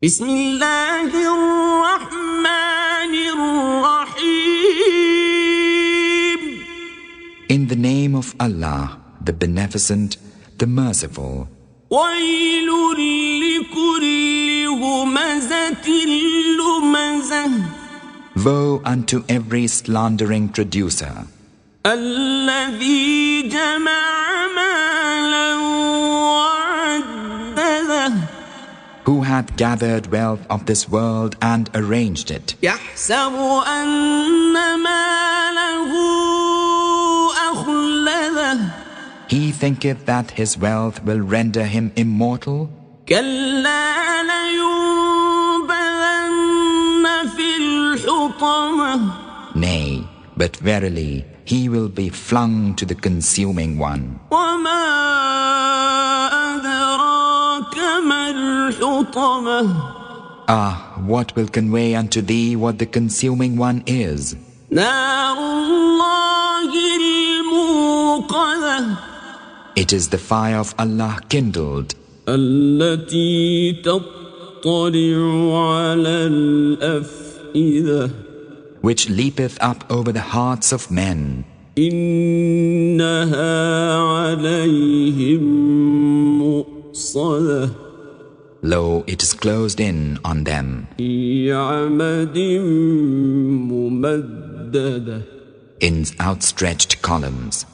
بسم الله الرحمن الرحيم. In the name of Allah, the Beneficent, the Merciful. ويل لكل همزة لمزة. Woe unto every slandering traducer, الذي جمع مالا وعدده. who hath gathered wealth of this world and arranged it, يحسب أن ماله أخلده. he thinketh that his wealth will render him immortal. كلا لينبذن في الحطمة. Nay, but verily he will be flung to the consuming one. وما أدراك ما الحطمة. Ah, what will convey unto thee what the consuming one is? نار الله الموقدة. It is the fire of Allah kindled, التي تطلع على الأفئدة. which leapeth up over the hearts of men. إنها عليهم مؤصدة. Lo, it is closed in on them, في عمد ممددة. in outstretched columns.